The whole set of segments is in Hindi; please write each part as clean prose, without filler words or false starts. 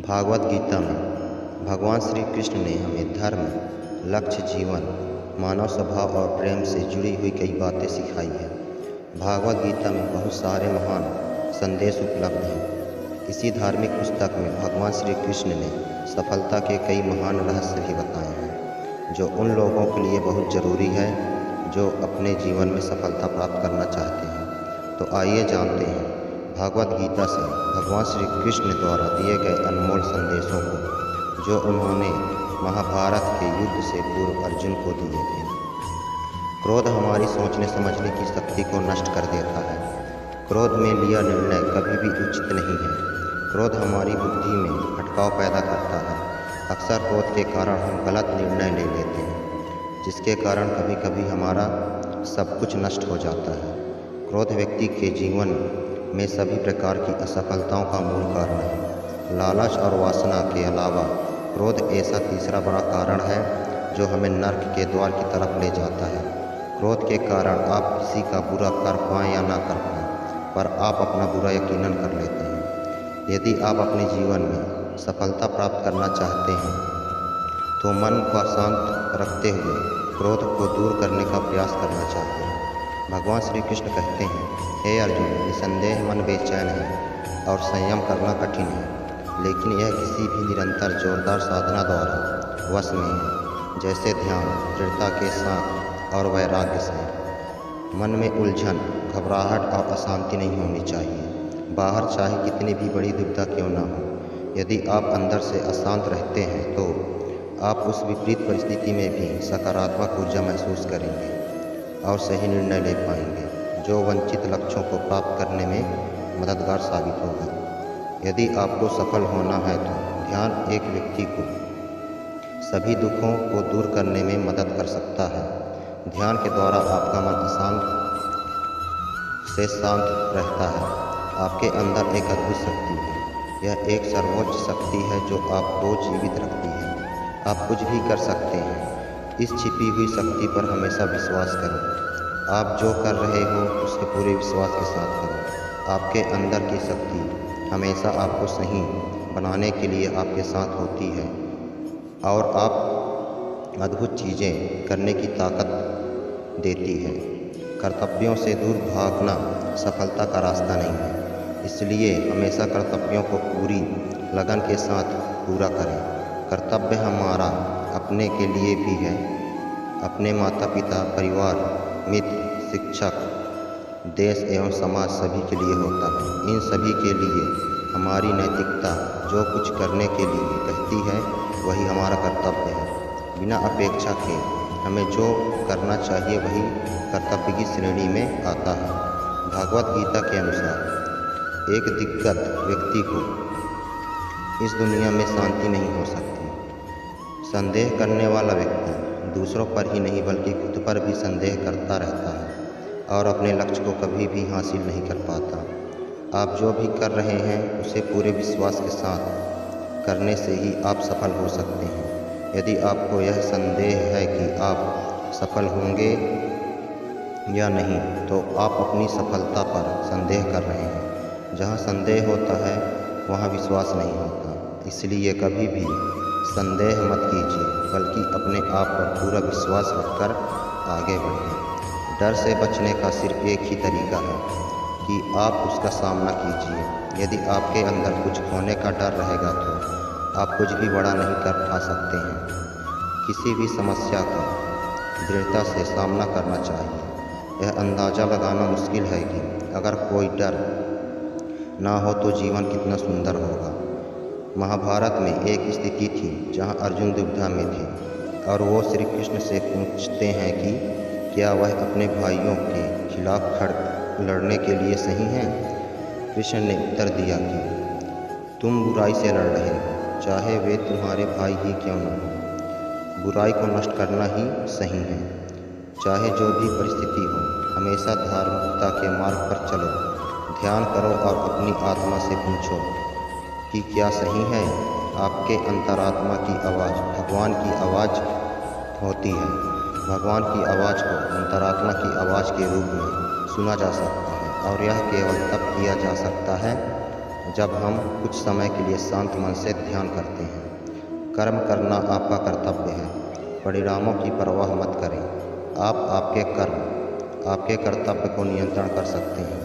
भागवत गीता में भगवान श्री कृष्ण ने हमें धर्म, लक्ष्य, जीवन, मानव स्वभाव और प्रेम से जुड़ी हुई कई बातें सिखाई हैं। भागवत गीता में बहुत सारे महान संदेश उपलब्ध हैं। इसी धार्मिक पुस्तक में भगवान श्री कृष्ण ने सफलता के कई महान रहस्य भी बताए हैं, जो उन लोगों के लिए बहुत ज़रूरी है जो अपने जीवन में सफलता प्राप्त करना चाहते हैं। तो आइए जानते हैं भागवत गीता से भगवान श्री कृष्ण द्वारा दिए गए अनमोल संदेशों को, जो उन्होंने महाभारत के युद्ध से पूर्व अर्जुन को दिए थे। क्रोध हमारी सोचने समझने की शक्ति को नष्ट कर देता है। क्रोध में लिया निर्णय कभी भी उचित नहीं है। क्रोध हमारी बुद्धि में भटकाव पैदा करता है। अक्सर क्रोध के कारण हम गलत निर्णय ले लेते हैं, जिसके कारण कभी कभी हमारा सब कुछ नष्ट हो जाता है। क्रोध व्यक्ति के जीवन में सभी प्रकार की असफलताओं का मूल कारण है। लालच और वासना के अलावा क्रोध ऐसा तीसरा बड़ा कारण है जो हमें नर्क के द्वार की तरफ ले जाता है। क्रोध के कारण आप किसी का बुरा कर पाएँ या ना कर पाएँ, पर आप अपना बुरा यकीनन कर लेते हैं। यदि आप अपने जीवन में सफलता प्राप्त करना चाहते हैं तो मन को शांत रखते हुए क्रोध को दूर करने का प्रयास करना चाहिए। भगवान श्री कृष्ण कहते हैं, हे अर्जुन, निसंदेह मन बेचैन है और संयम करना कठिन है, लेकिन यह किसी भी निरंतर जोरदार साधना द्वारा वश में है, जैसे ध्यान, दृढ़ता के साथ और वैराग्य से। मन में उलझन, घबराहट और अशांति नहीं होनी चाहिए। बाहर चाहे कितनी भी बड़ी दुविधा क्यों ना हो, यदि आप अंदर से अशांत रहते हैं तो आप उस विपरीत परिस्थिति में भी सकारात्मक ऊर्जा महसूस करेंगे और सही निर्णय ले पाएंगे, जो वांछित लक्ष्यों को प्राप्त करने में मददगार साबित होगा। यदि आपको सफल होना है तो ध्यान एक व्यक्ति को सभी दुखों को दूर करने में मदद कर सकता है। ध्यान के द्वारा आपका मन अशांत से शांत रहता है। आपके अंदर एक अद्भुत शक्ति है। यह एक सर्वोच्च शक्ति है जो आपको जीवित रखती है। आप कुछ भी कर सकते हैं। इस छिपी हुई शक्ति पर हमेशा विश्वास करो। आप जो कर रहे हो उसे पूरे विश्वास के साथ करो। आपके अंदर की शक्ति हमेशा आपको सही बनाने के लिए आपके साथ होती है और आप अद्भुत चीज़ें करने की ताकत देती है। कर्तव्यों से दूर भागना सफलता का रास्ता नहीं है, इसलिए हमेशा कर्तव्यों को पूरी लगन के साथ पूरा करें। कर्तव्य हमारा अपने के लिए भी है, अपने माता पिता, परिवार, मित्र, शिक्षक, देश एवं समाज सभी के लिए होता है। इन सभी के लिए हमारी नैतिकता जो कुछ करने के लिए कहती है वही हमारा कर्तव्य है। बिना अपेक्षा के हमें जो करना चाहिए वही कर्तव्य की श्रेणी में आता है। भागवत गीता के अनुसार एक दिग्गत व्यक्ति को इस दुनिया में शांति नहीं हो सकती। संदेह करने वाला व्यक्ति दूसरों पर ही नहीं बल्कि खुद पर भी संदेह करता रहता है और अपने लक्ष्य को कभी भी हासिल नहीं कर पाता। आप जो भी कर रहे हैं उसे पूरे विश्वास के साथ करने से ही आप सफल हो सकते हैं। यदि आपको यह संदेह है कि आप सफल होंगे या नहीं, तो आप अपनी सफलता पर संदेह कर रहे हैं। जहाँ संदेह होता है वहाँ विश्वास नहीं होता। इसलिए कभी भी संदेह मत कीजिए, बल्कि अपने आप पर पूरा विश्वास रखकर आगे बढ़ें। डर से बचने का सिर्फ एक ही तरीका है कि आप उसका सामना कीजिए। यदि आपके अंदर कुछ खोने का डर रहेगा तो आप कुछ भी बड़ा नहीं कर पा सकते हैं। किसी भी समस्या का दृढ़ता से सामना करना चाहिए। यह अंदाज़ा लगाना मुश्किल है कि अगर कोई डर ना हो तो जीवन कितना सुंदर होगा। महाभारत में एक स्थिति थी जहां अर्जुन दुविधा में थे और वो श्री कृष्ण से पूछते हैं कि क्या वह अपने भाइयों के खिलाफ लड़ने के लिए सही हैं। कृष्ण ने उत्तर दिया कि तुम बुराई से लड़ रहे हो, चाहे वे तुम्हारे भाई ही क्यों न हो। बुराई को नष्ट करना ही सही है। चाहे जो भी परिस्थिति हो, हमेशा धार्मिकता के मार्ग पर चलो। ध्यान करो और अपनी आत्मा से पूछो कि क्या सही है। आपके अंतरात्मा की आवाज़ भगवान की आवाज़ होती है। भगवान की आवाज़ को अंतरात्मा की आवाज़ के रूप में सुना जा सकता है और यह केवल तब किया जा सकता है जब हम कुछ समय के लिए शांत मन से ध्यान करते हैं। कर्म करना आपका कर्तव्य है, परिणामों की परवाह मत करें। आप आपके कर्म, आपके कर्तव्य को नियंत्रण कर सकते हैं,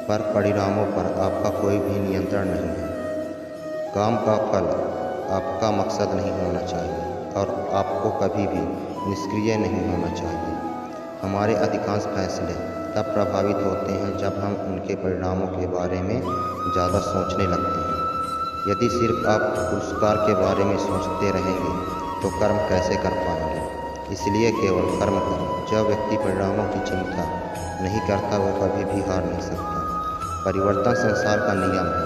पर परिणामों पर आपका कोई भी नियंत्रण नहीं है। काम का फल आपका मकसद नहीं होना चाहिए और आपको कभी भी निष्क्रिय नहीं होना चाहिए। हमारे अधिकांश फैसले तब प्रभावित होते हैं जब हम उनके परिणामों के बारे में ज़्यादा सोचने लगते हैं। यदि सिर्फ आप पुरस्कार के बारे में सोचते रहेंगे तो कर्म कैसे कर पाएंगे। इसलिए केवल कर्म करें। जो व्यक्ति परिणामों की चिंता नहीं करता वो कभी भी हार नहीं सकता। परिवर्तन संसार का नियम है,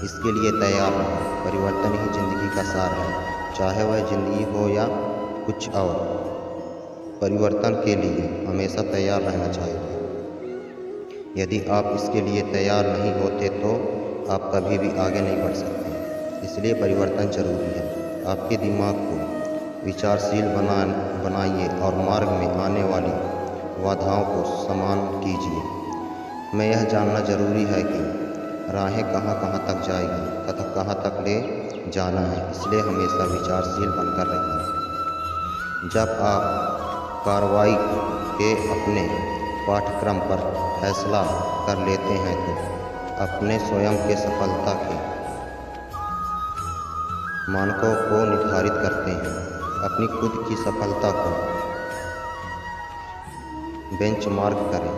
इसके लिए तैयार रहें। परिवर्तन ही जिंदगी का सार है, चाहे वह जिंदगी हो या कुछ और। परिवर्तन के लिए हमेशा तैयार रहना चाहिए। यदि आप इसके लिए तैयार नहीं होते तो आप कभी भी आगे नहीं बढ़ सकते। इसलिए परिवर्तन जरूरी है। आपके दिमाग को विचारशील बनाइए और मार्ग में आने वाली बाधाओं को समान कीजिए। हमें यह जानना जरूरी है कि राहें कहाँ कहाँ तक जाएगी तथा कहाँ तक ले जाना है, इसलिए हमेशा विचारशील बनकर रहिए। जब आप कार्रवाई के अपने पाठ्यक्रम पर फैसला कर लेते हैं तो अपने स्वयं के सफलता के मानकों को निर्धारित करते हैं। अपनी खुद की सफलता को बेंचमार्क करें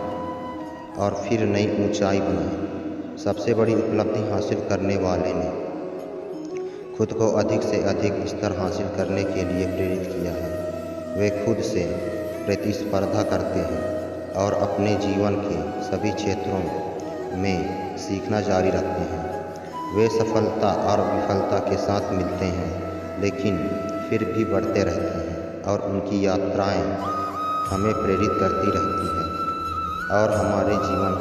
और फिर नई ऊंचाई बनाएं। सबसे बड़ी उपलब्धि हासिल करने वाले ने खुद को अधिक से अधिक स्तर हासिल करने के लिए प्रेरित किया है। वे खुद से प्रतिस्पर्धा करते हैं और अपने जीवन के सभी क्षेत्रों में सीखना जारी रखते हैं। वे सफलता और विफलता के साथ मिलते हैं, लेकिन फिर भी बढ़ते रहते हैं और उनकी यात्राएं हमें प्रेरित करती रहती हैं और हमारे जीवन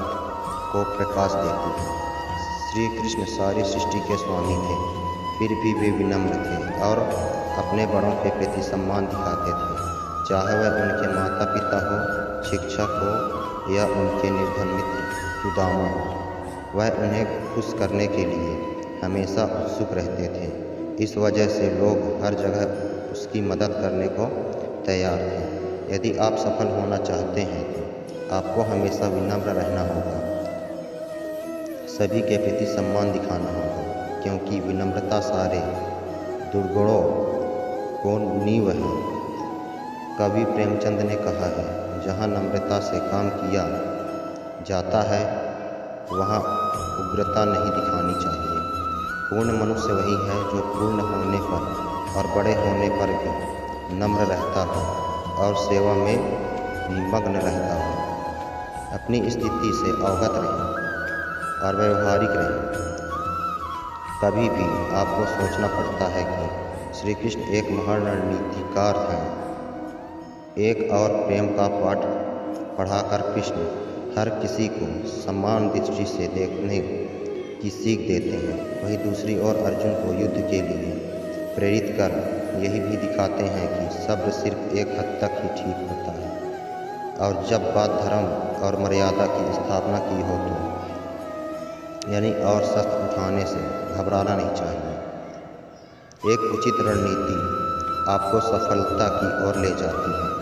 को प्रकाश देती हैं। श्री कृष्ण सारी सृष्टि के स्वामी थे, फिर भी वे विनम्र थे और अपने बड़ों के प्रति सम्मान दिखाते थे। चाहे वह उनके माता पिता हो, शिक्षक हो या उनके निर्धन मित्र सुदामा हो, वह उन्हें खुश करने के लिए हमेशा उत्सुक रहते थे। इस वजह से लोग हर जगह उसकी मदद करने को तैयार थे। यदि आप सफल होना चाहते हैं तो आपको हमेशा विनम्र रहना होगा, सभी के प्रति सम्मान दिखाना होगा, क्योंकि विनम्रता सारे दुर्गुणों को नींव है। कवि प्रेमचंद ने कहा है, जहाँ नम्रता से काम किया जाता है वहाँ उग्रता नहीं दिखानी चाहिए। पूर्ण मनुष्य वही है जो पूर्ण होने पर और बड़े होने पर भी नम्र रहता हो और सेवा में निमग्न रहता हो। अपनी स्थिति से अवगत रहें और व्यवहारिक रहें। कभी भी आपको सोचना पड़ता है कि श्री कृष्ण एक महान रणनीतिकार हैं। एक और प्रेम का पाठ पढ़ाकर कृष्ण हर किसी को समान दृष्टि से देखने की सीख देते हैं। वहीं दूसरी ओर अर्जुन को युद्ध के लिए प्रेरित कर यही भी दिखाते हैं कि सब्र सिर्फ एक हद तक ही ठीक होता है और जब बात धर्म और मर्यादा की स्थापना की हो तो यानी और शस्त्र उठाने से घबराना नहीं चाहिए। एक उचित रणनीति आपको सफलता की ओर ले जाती है।